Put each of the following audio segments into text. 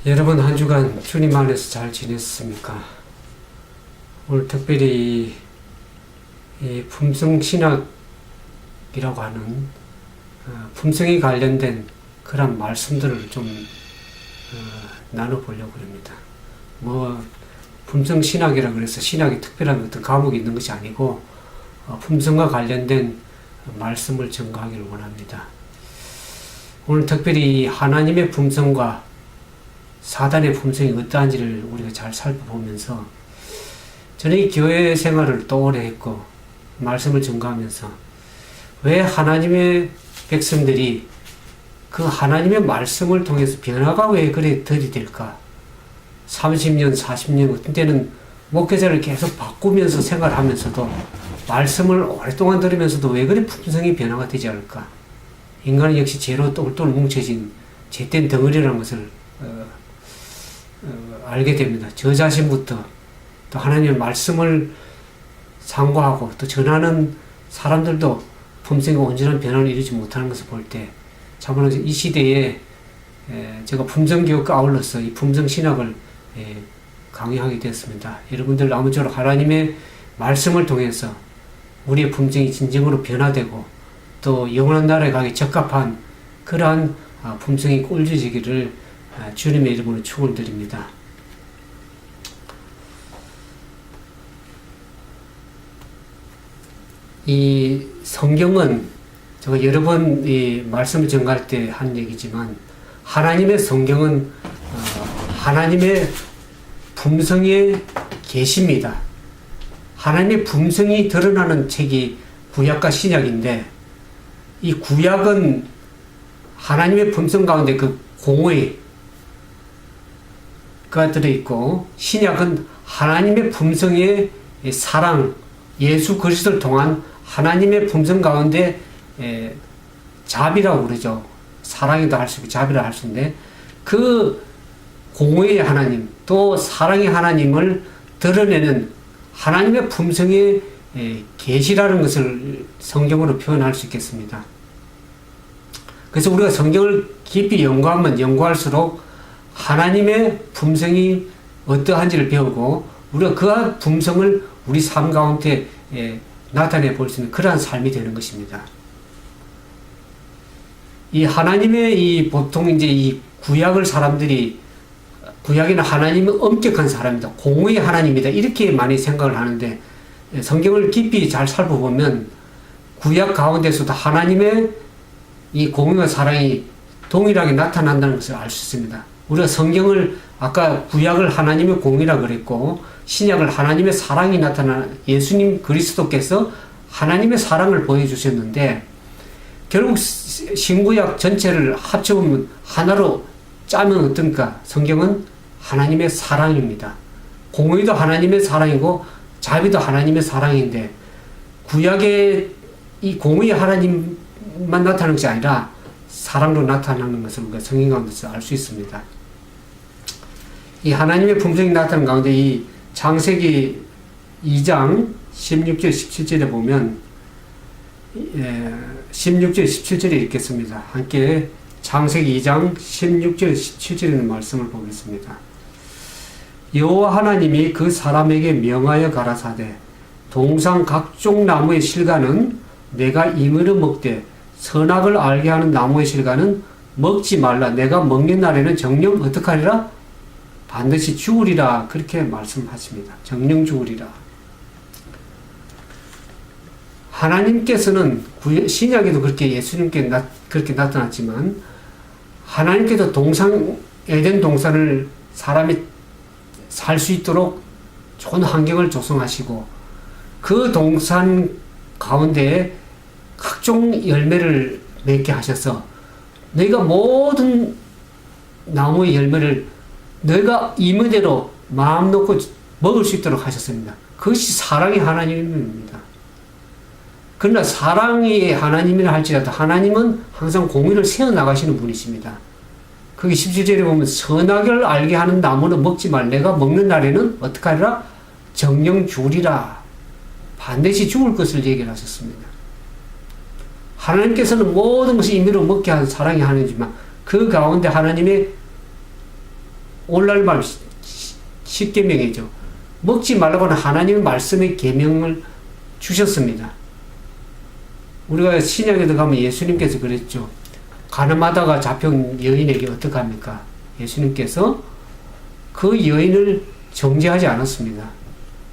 여러분 한 주간 주님 안에서 잘 지냈습니까? 오늘 특별히 이 품성신학이라고 하는 품성에 관련된 그런 말씀들을 좀 나눠보려고 합니다. 품성신학이라 그래서 신학이 특별한 어떤 과목이 있는 것이 아니고 품성과 관련된 말씀을 전가하기를 원합니다. 오늘 특별히 하나님의 품성과 사단의 품성이 어떠한지를 우리가 잘 살펴보면서 저는 이 교회 생활을 또 오래 했고 말씀을 전가하면서 왜 하나님의 백성들이 그 하나님의 말씀을 통해서 변화가 왜 그래 들이댈까? 30년, 40년 어떤 때는 목회자를 계속 바꾸면서 생활하면서도 말씀을 오랫동안 들으면서도 왜 그래 품성이 변화가 되지 않을까? 인간은 역시 죄로 똘똘 뭉쳐진 죄된 덩어리라는 것을 알게 됩니다. 저 자신부터 또 하나님의 말씀을 상고하고 또 전하는 사람들도 품성이 온전한 변화를 이루지 못하는 것을 볼 때 참으로 이 시대에 제가 품성교육과 아울러서 이 품성신학을 강의하게 되었습니다. 여러분들 아무쪼록 하나님의 말씀을 통해서 우리의 품성이 진정으로 변화되고 또 영원한 나라에 가기 적합한 그러한 품성이 꼴지지기를 주님의 이름으로 축원드립니다. 이 성경은 제가 여러 번 이 말씀을 전가할 때 한 얘기지만 하나님의 성경은 하나님의 품성의 계시입니다. 하나님의 품성이 드러나는 책이 구약과 신약인데 이 구약은 하나님의 품성 가운데 그 공의가 들어있고 신약은 하나님의 품성의 사랑, 예수 그리스도를 통한 하나님의 품성 가운데 자비라고 그러죠. 사랑이도 할 수 있고 자비라 할 수 있는데 그 공의의 하나님 또 사랑의 하나님을 드러내는 하나님의 품성의 계시라는 것을 성경으로 표현할 수 있겠습니다. 그래서 우리가 성경을 깊이 연구하면 연구할수록 하나님의 품성이 어떠한지를 배우고 우리가 그 품성을 우리 삶 가운데 나타내 볼 수 있는 그러한 삶이 되는 것입니다. 이 하나님의 이 보통 이제 이 구약을 사람들이 구약에는 하나님은 엄격한 사람이다. 공의의 하나님이다. 이렇게 많이 생각을 하는데 성경을 깊이 잘 살펴보면 구약 가운데서도 하나님의 이 공의와 사랑이 동일하게 나타난다는 것을 알 수 있습니다. 우리가 성경을 아까 구약을 하나님의 공의라 그랬고 신약을 하나님의 사랑이 나타나는 예수님 그리스도께서 하나님의 사랑을 보여주셨는데 결국 신구약 전체를 합쳐보면 하나로 짜면 어떤가? 성경은 하나님의 사랑입니다. 공의도 하나님의 사랑이고 자비도 하나님의 사랑인데 구약의 이 공의의 하나님만 나타나는 것이 아니라 사랑으로 나타나는 것을 우리가 성경 가운데서 알 수 있습니다. 이 하나님의 품성이 나타나는 가운데 이 창세기 2장 16절 17절에 보면 16절 17절에 읽겠습니다. 함께 창세기 2장 16절 17절에 있는 말씀을 보겠습니다. 여호와 하나님이 그 사람에게 명하여 가라사대 동산 각종 나무의 실과는 내가 임으로 먹되 선악을 알게 하는 나무의 실과는 먹지 말라. 내가 먹는 날에는 정령 어떡하리라? 반드시 죽으리라. 그렇게 말씀하십니다. 정령 죽으리라. 하나님께서는 신약에도 그렇게 예수님께 그렇게 나타났지만 하나님께서 에덴 동산을 사람이 살 수 있도록 좋은 환경을 조성하시고 그 동산 가운데에 각종 열매를 맺게 하셔서 너희가 모든 나무의 열매를 너희가 임의대로 마음 놓고 먹을 수 있도록 하셨습니다. 그것이 사랑의 하나님입니다. 그러나 사랑의 하나님이라 할지라도 하나님은 항상 공의를 세워나가시는 분이십니다. 거기 17절에 보면 선악을 알게 하는 나무는 먹지 말. 내가 먹는 날에는 어떻게 하리라? 정령 죽으리라. 반드시 죽을 것을 얘기를 하셨습니다. 하나님께서는 모든 것이 임의로 먹게 하는 사랑의 하나님이지만 그 가운데 하나님의 오늘날 말 십계명이죠. 먹지 말라고는 하나님의 말씀의 계명을 주셨습니다. 우리가 신약에도 가면 예수님께서 그랬죠. 가늠하다가 잡혀온 여인에게 어떡합니까? 예수님께서 그 여인을 정죄하지 않았습니다.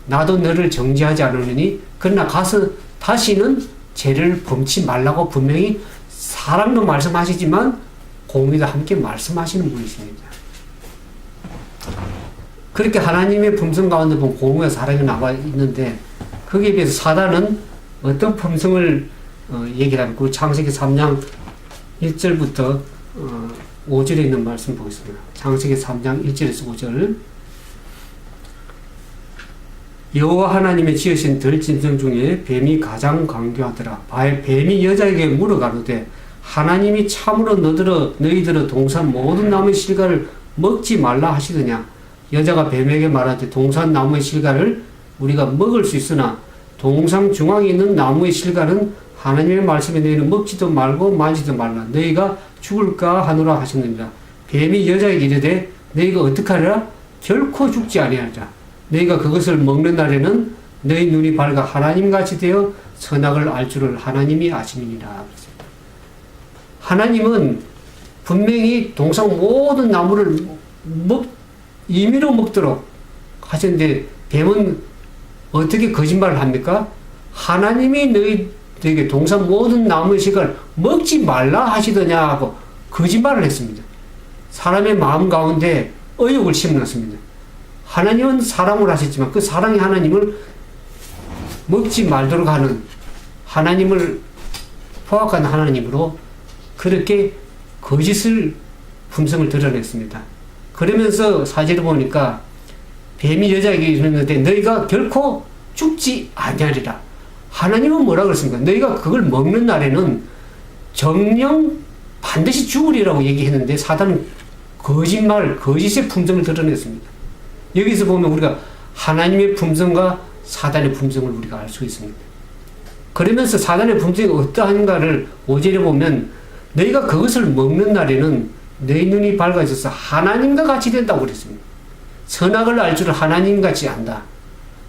나도 너를 정죄하지 않으니 그러나 가서 다시는 죄를 범치 말라고 분명히 사랑도 말씀하시지만 공의도 함께 말씀하시는 분이십니다. 그렇게 하나님의 품성 가운데 보면 공의와 사랑이 나와 있는데 거기에 비해서 사단은 어떤 품성을 얘기를 하면 그 창세기 3장 1절부터 5절에 있는 말씀 보겠습니다. 창세기 3장 1절에서 5절. 여호와 하나님의 지으신 들짐승 중에 뱀이 가장 강교하더라. 뱀이 여자에게 물어가로되 하나님이 참으로 너희들의 동산 모든 나무의 실과를 먹지 말라 하시더냐. 여자가 뱀에게 말하되 동산 나무의 실과를 우리가 먹을 수 있으나 동산 중앙에 있는 나무의 실과는 하나님의 말씀에 너희는 먹지도 말고 만지도 말라. 너희가 죽을까 하노라 하셨느니라. 뱀이 여자에게 이르되 너희가 어떡하리라? 결코 죽지 아니하리라. 너희가 그것을 먹는 날에는 너희 눈이 밝아 하나님같이 되어 선악을 알 줄을 하나님이 아심이니라. 하나님은 분명히 동상 모든 나무를 임의로 먹도록 하셨는데 뱀은 어떻게 거짓말을 합니까? 하나님이 너희에게 동산 모든 나무의 실과를 먹지 말라 하시더냐 하고 거짓말을 했습니다. 사람의 마음 가운데 의욕을 심어놨습니다. 하나님은 사랑을 하셨지만 그 사랑의 하나님을 먹지 말도록 하는 하나님을 포악한 하나님으로 그렇게 거짓을 품성을 드러냈습니다. 그러면서 사제를 보니까 뱀이 여자에게 이르는데 너희가 결코 죽지 아니하리라. 하나님은 뭐라 그랬습니까? 너희가 그걸 먹는 날에는 정령 반드시 죽으리라고 얘기했는데 사단은 거짓의 품성을 드러냈습니다. 여기서 보면 우리가 하나님의 품성과 사단의 품성을 우리가 알 수 있습니다. 그러면서 사단의 품성이 어떠한가를 5절에 보면 너희가 그것을 먹는 날에는 너희 눈이 밝아져서 하나님과 같이 된다고 그랬습니다. 선악을 알 줄을 하나님같이 안다.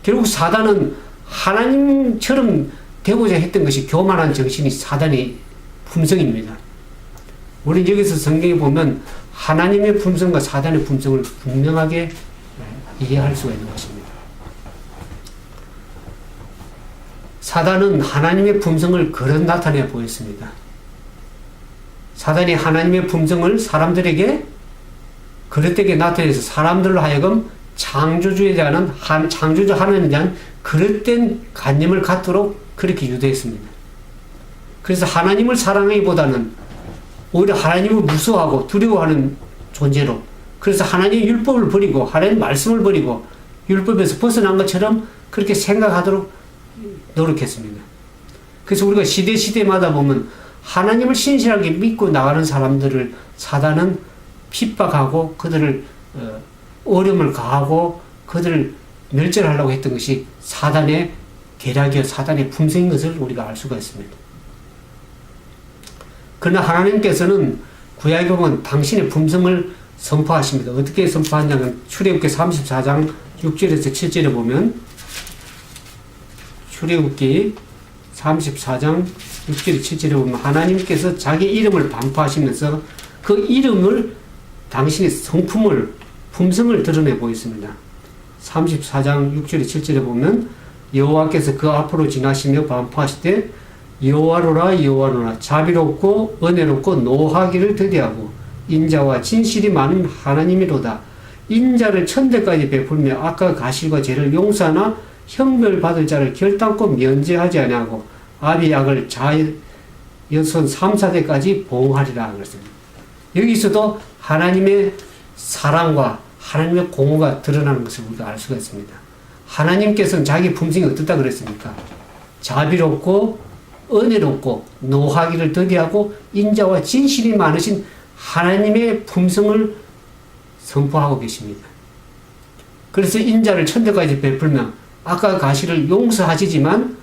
결국 사단은 하나님처럼 되고자 했던 것이 교만한 정신이 사단의 품성입니다. 우리는 여기서 성경에 보면 하나님의 품성과 사단의 품성을 분명하게 이해할 수가 있는 것입니다. 사단은 하나님의 품성을 그릇 나타내 보였습니다. 사단이 하나님의 품성을 사람들에게 그릇되게 나타내서 사람들로 하여금 창조주에 대한 창조주 하나님에 대한 그릇된 관념을 갖도록 그렇게 유도했습니다. 그래서 하나님을 사랑하기보다는 오히려 하나님을 무서워하고 두려워하는 존재로, 그래서 하나님의 율법을 버리고 하나님의 말씀을 버리고 율법에서 벗어난 것처럼 그렇게 생각하도록 노력했습니다. 그래서 우리가 시대마다 보면 하나님을 신실하게 믿고 나가는 사람들을 사단은 핍박하고 그들을 어려움을 가하고 그들을 멸절하려고 했던 것이 사단의 계략이요 사단의 품성인 것을 우리가 알 수가 있습니다. 그러나 하나님께서는 구약에 보면 당신의 품성을 선포하십니다. 어떻게 선포하냐면 출애굽기 34장 6절에서 7절에 보면 출애굽기 34장 6절 7절에 보면 하나님께서 자기 이름을 반포하시면서 그 이름을 당신의 성품을 품성을 드러내 보였습니다. 34장 6절 7절에 보면 여호와께서 그 앞으로 지나시며 반포하시되 여호와로라 여호와로라 자비롭고 은혜롭고 노하기를 더디하고 인자와 진실이 많은 하나님이로다. 인자를 천대까지 베풀며 악과 가실과 죄를 용서하나 형벌받을 자를 결단코 면제하지 아니하고 아비 악을 자여손 3, 4대까지 보응하리라 그랬습니다. 여기서도 하나님의 사랑과 하나님의 공의가 드러나는 것을 우리가 알 수가 있습니다. 하나님께서는 자기 품성이 어떻다 그랬습니까? 자비롭고 은혜롭고 노하기를 더디하고 인자와 진실이 많으신 하나님의 품성을 선포하고 계십니다. 그래서 인자를 천대까지 베풀며 악과 가시를 용서하시지만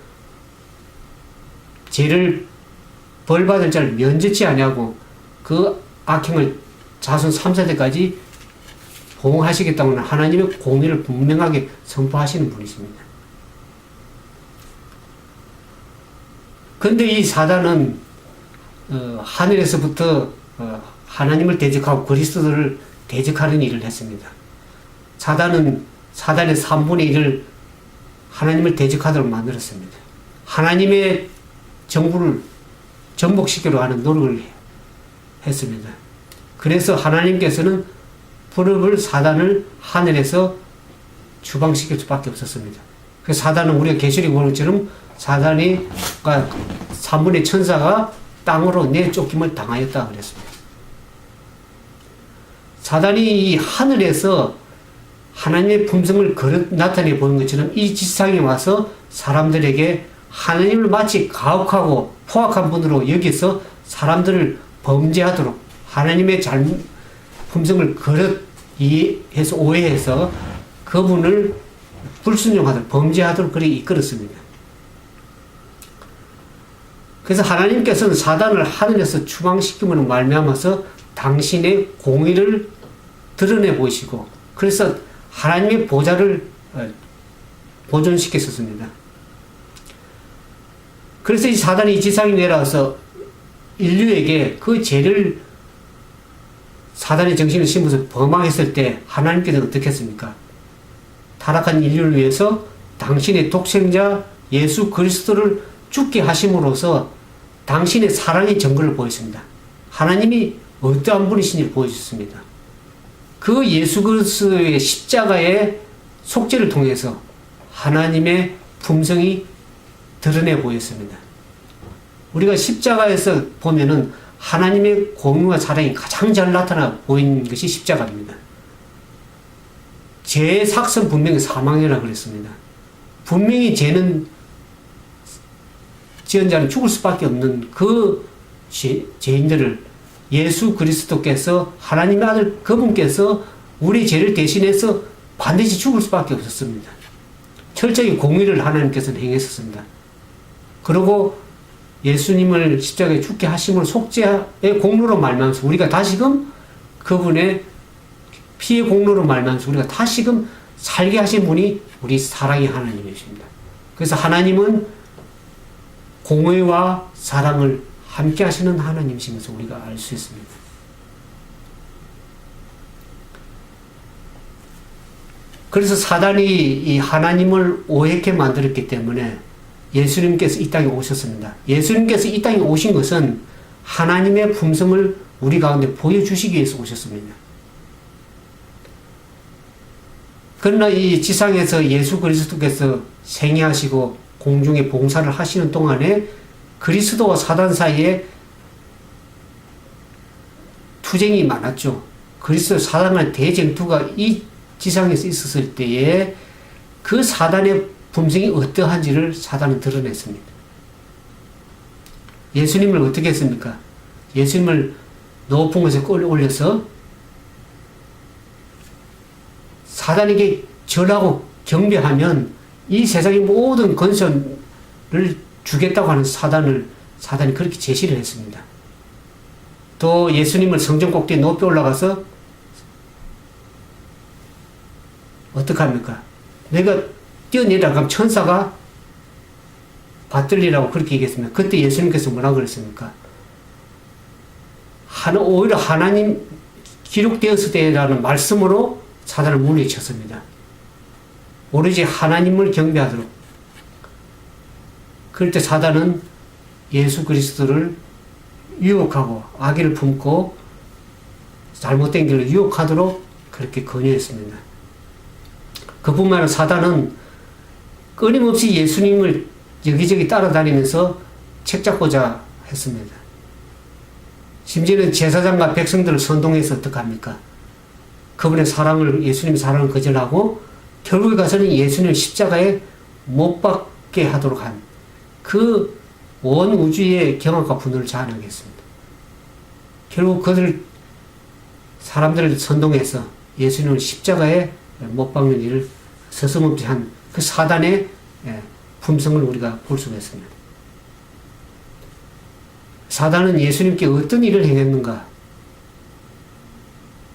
죄를 벌받을 자를 면제치 아니하고 그 악행을 자손 3, 4대까지 보응하시겠다는 하나님의 공의를 분명하게 선포하시는 분이십니다. 근데 이 사단은 하늘에서부터 하나님을 대적하고 그리스도를 대적하는 일을 했습니다. 사단의 3분의 1을 하나님을 대적하도록 만들었습니다. 하나님의 정부를 정복시키려 하는 노력을 했습니다. 그래서 하나님께서는 불법을 사단을 하늘에서 추방시킬 수밖에 없었습니다. 그래서 사단은 우리가 계시록에 보는 것처럼 사단이 3분의 천사가 땅으로 내쫓김을 당하였다 그랬습니다. 사단이 이 하늘에서 하나님의 품성을 나타내 보는 것처럼 이 지상에 와서 사람들에게 하나님을 마치 가혹하고 포악한 분으로 여기서 사람들을 범죄하도록 하나님의 품성을 이해해서 오해해서 그분을 불순종하도록 범죄하도록 그렇게 이끌었습니다. 그래서 하나님께서는 사단을 하늘에서 추방시킴으로 말미암아서 당신의 공의를 드러내 보이시고 그래서 하나님의 보좌를 보존시켰었습니다. 그래서 이 사단이 이 지상에 내려와서 인류에게 그 죄를 사단의 정신을 심어서 범하했을 때 하나님께서 어떻게 했습니까? 타락한 인류를 위해서 당신의 독생자 예수 그리스도를 죽게 하심으로써 당신의 사랑의 증거를 보였습니다. 하나님이 어떠한 분이신지를 보여주셨습니다. 그 예수 그리스도의 십자가의 속죄를 통해서 하나님의 품성이 드러내 보였습니다. 우리가 십자가에서 보면은 하나님의 공의와 사랑이 가장 잘 나타나 보이는 것이 십자가입니다. 죄의 삭선 분명히 사망이라고 그랬습니다. 분명히 죄는 지은 자는 죽을 수밖에 없는 그 죄인들을 예수 그리스도께서 하나님의 아들 그분께서 우리 죄를 대신해서 반드시 죽을 수밖에 없었습니다. 철저히 공의를 하나님께서는 행했었습니다. 그리고 예수님을 십자가에 죽게 하심을 속죄의 공로로 말미암아서 우리가 다시금 그분의 피의 공로로 말미암아서 우리가 다시금 살게 하신 분이 우리 사랑의 하나님이십니다. 그래서 하나님은 공의와 사랑을 함께 하시는 하나님이시면서 우리가 알 수 있습니다. 그래서 사단이 이 하나님을 오해하게 만들었기 때문에 예수님께서 이 땅에 오셨습니다. 예수님께서 이 땅에 오신 것은 하나님의 품성을 우리 가운데 보여주시기 위해서 오셨습니다. 그러나 이 지상에서 예수 그리스도께서 생애하시고 공중에 봉사를 하시는 동안에 그리스도와 사단 사이에 투쟁이 많았죠. 그리스도 사단의 대쟁투가 이 지상에서 있었을 때에 그 사단의 품성이 어떠한지를 사단은 드러냈습니다. 예수님을 어떻게 했습니까? 예수님을 높은 곳에 끌어올려서 사단에게 절하고 경배하면 이 세상의 모든 권선을 주겠다고 하는 사단이 그렇게 제시를 했습니다. 또 예수님을 성전 꼭대기에 높이 올라가서 어떻게 합니까? 내가 뛰어내려가면 천사가 받들리라고 그렇게 얘기했습니다. 그때 예수님께서 뭐라고 그랬습니까? 오히려 하나님 기록되었을 때라는 말씀으로 사단을 물리쳤습니다. 오로지 하나님을 경배하도록. 그럴 때 사단은 예수 그리스도를 유혹하고 악의를 품고 잘못된 길을 유혹하도록 그렇게 권유했습니다. 그뿐만 아니라 사단은 끊임없이 예수님을 여기저기 따라다니면서 책잡고자 했습니다. 심지어는 제사장과 백성들을 선동해서 어떡합니까? 그분의 사랑을, 예수님의 사랑을 거절하고 결국에 가서는 예수님을 십자가에 못 박게 하도록 한 그 온 우주의 경악과 분노를 자아내게 했습니다. 결국 사람들을 선동해서 예수님을 십자가에 못 박는 일을 서슴없이 한 그 사단의 품성을 우리가 볼 수가 있습니다. 사단은 예수님께 어떤 일을 행했는가?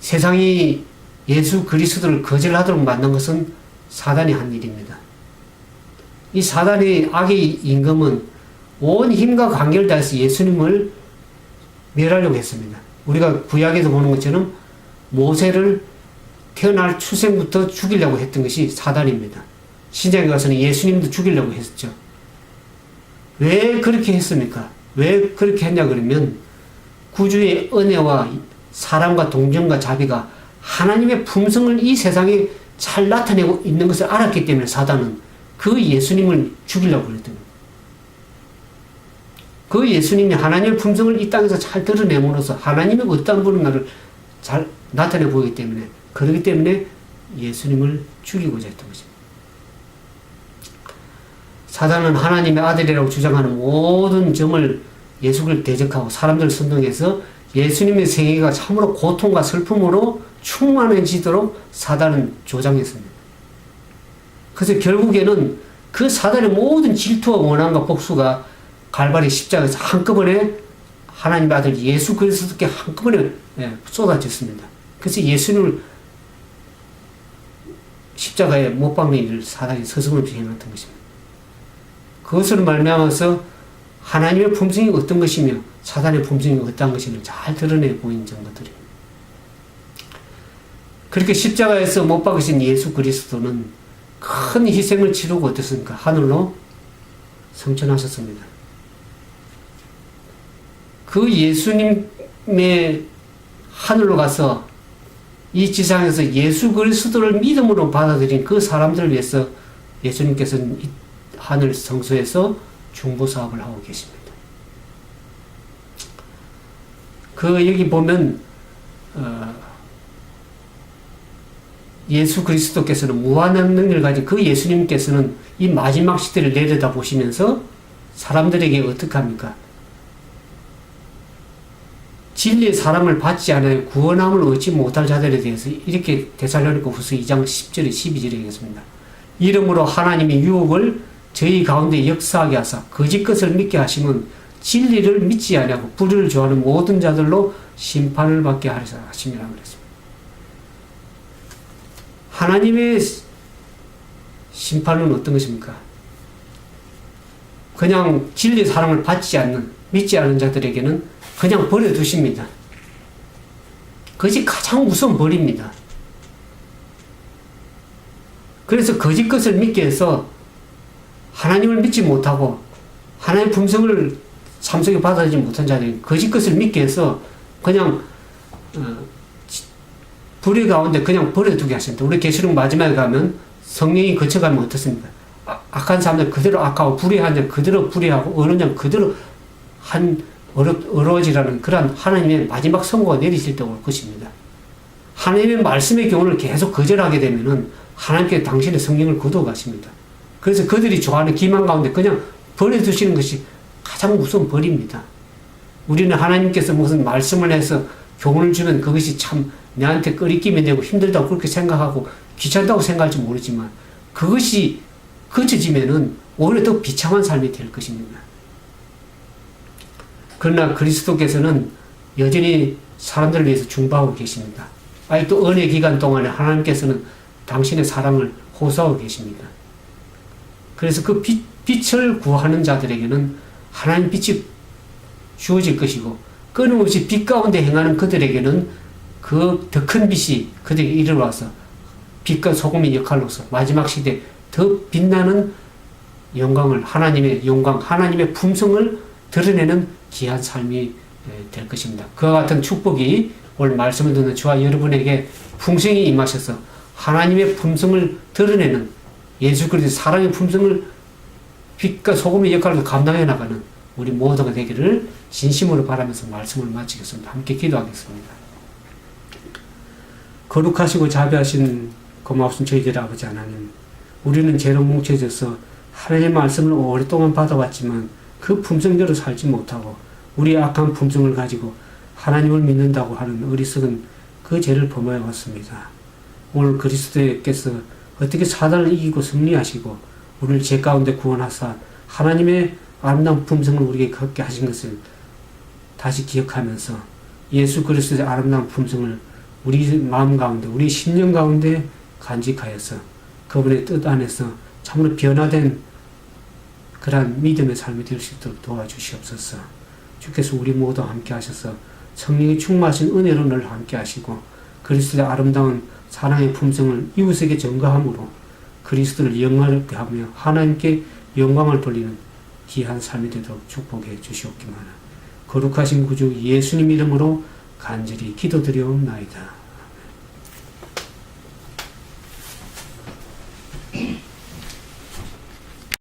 세상이 예수 그리스도를 거절하도록 만든 것은 사단이 한 일입니다. 이 사단의 악의 임금은 온 힘과 관계를 다해서 예수님을 멸하려고 했습니다. 우리가 구약에서 보는 것처럼 모세를 태어날 출생부터 죽이려고 했던 것이 사단입니다. 신약에 가서는 예수님도 죽이려고 했었죠. 왜 그렇게 했습니까? 왜 그렇게 했냐 그러면 구주의 은혜와 사랑과 동정과 자비가 하나님의 품성을 이 세상에 잘 나타내고 있는 것을 알았기 때문에 사단은 그 예수님을 죽이려고 그랬던 거예요. 그 예수님이 하나님의 품성을 이 땅에서 잘 드러내므로써 하나님의 어떤 분인가를 잘 나타내 보이기 때문에, 그렇기 때문에 예수님을 죽이고자 했던 것입니다. 사단은 하나님의 아들이라고 주장하는 모든 점을 예수를 대적하고 사람들을 선동해서 예수님의 생애가 참으로 고통과 슬픔으로 충만해지도록 사단은 조장했습니다. 그래서 결국에는 그 사단의 모든 질투와 원한과 복수가 갈바리 십자가에서 한꺼번에 하나님의 아들 예수 그리스도께 한꺼번에 쏟아졌습니다. 그래서 예수님을 십자가에 못 박는 일을 사단이 서슴없이 행했던 것입니다. 그것으로 말미암아서 하나님의 품성이 어떤 것이며 사단의 품성이 어떤 것인지 잘 드러내 보인 정도들입니다. 그렇게 십자가에서 못 박으신 예수 그리스도는 큰 희생을 치르고 어떻습니까? 하늘로 승천하셨습니다. 그 예수님의 하늘로 가서 이 지상에서 예수 그리스도를 믿음으로 받아들인 그 사람들을 위해서 예수님께서는 이 하늘 성소에서 중보사업을 하고 계십니다. 여기 보면 예수 그리스도께서는 무한한 능력을 가진 그 예수님께서는 이 마지막 시대를 내려다 보시면서 사람들에게 어떻게 합니까? 진리의 사랑을 받지 않아야 구원함을 얻지 못할 자들에 대해서 이렇게 데살로니가 후서 2장 10절에 12절에 얘기했습니다. 이러므로 하나님의 유혹을 저희 가운데 역사하게 하사 거짓 것을 믿게 하시면 진리를 믿지 아니하고 불의를 좋아하는 모든 자들로 심판을 받게 하리라 하심이라 그랬습니다. 하나님의 심판은 어떤 것입니까? 그냥 진리의 사랑을 받지 않는, 믿지 않는 자들에게는 그냥 버려두십니다. 그것이 가장 무서운 벌입니다. 그래서 거짓 것을 믿게 해서 하나님을 믿지 못하고 하나님의 품성을 삶 속에 받아들이지 못한 자들이 거짓 것을 믿게 해서 그냥 불의 가운데 그냥 버려두게 하십니다. 우리 계시록 마지막에 가면 성령이 거쳐가면 어떻습니까? 악한 사람들 그대로 악하고 불의한 자 그대로 불의하고 어려운 자 그대로 어려워지라는 그러한 하나님의 마지막 선고가 내리실 때 올 것입니다. 하나님의 말씀의 교훈을 계속 거절하게 되면은 하나님께 당신의 성령을 거두어 가십니다. 그래서 그들이 좋아하는 기만 가운데 그냥 버려두시는 것이 가장 무서운 벌입니다. 우리는 하나님께서 무슨 말씀을 해서 교훈을 주면 그것이 참 내한테 꺼리낌이 되고 힘들다고 그렇게 생각하고 귀찮다고 생각할지 모르지만 그것이 거쳐지면은 오히려 더 비참한 삶이 될 것입니다. 그러나 그리스도께서는 여전히 사람들을 위해서 중보하고 계십니다. 아직도 은혜 기간 동안에 하나님께서는 당신의 사랑을 호소하고 계십니다. 그래서 그 빛을 구하는 자들에게는 하나님 빛이 주어질 것이고 끊임없이 빛 가운데 행하는 그들에게는 그 더 큰 빛이 그들에게 이르러와서 빛과 소금의 역할로서 마지막 시대에 더 빛나는 영광을, 하나님의 영광, 하나님의 품성을 드러내는 귀한 삶이 될 것입니다. 그와 같은 축복이 오늘 말씀을 듣는 저와 여러분에게 풍성히 임하셔서 하나님의 품성을 드러내는 예수 그리스도의 사랑의 품성을 빛과 소금의 역할로 감당해 나가는 우리 모두가 되기를 진심으로 바라면서 말씀을 마치겠습니다. 함께 기도하겠습니다. 거룩하시고 자비하신 고마우신 저희들 아버지 하나님, 우리는 죄로 뭉쳐져서 하나님의 말씀을 오랫동안 받아왔지만 그 품성대로 살지 못하고 우리의 악한 품성을 가지고 하나님을 믿는다고 하는 어리석은 그 죄를 범하여 왔습니다. 오늘 그리스도께서 어떻게 사단을 이기고 승리하시고 우리를 죄 가운데 구원하사 하나님의 아름다운 품성을 우리에게 갖게 하신 것을 다시 기억하면서 예수 그리스도의 아름다운 품성을 우리 마음 가운데, 우리 신령 가운데 간직하여서 그분의 뜻 안에서 참으로 변화된 그러한 믿음의 삶이 될 수 있도록 도와주시옵소서. 주께서 우리 모두 함께 하셔서 성령이 충만하신 은혜로 늘 함께 하시고 그리스도의 아름다운 사랑의 품성을 이웃에게 전가함으로 그리스도를 영화롭게 하며 하나님께 영광을 돌리는 귀한 삶이 되도록 축복해 주시옵기만. 거룩하신 구주 예수님 이름으로 간절히 기도드려옵나이다.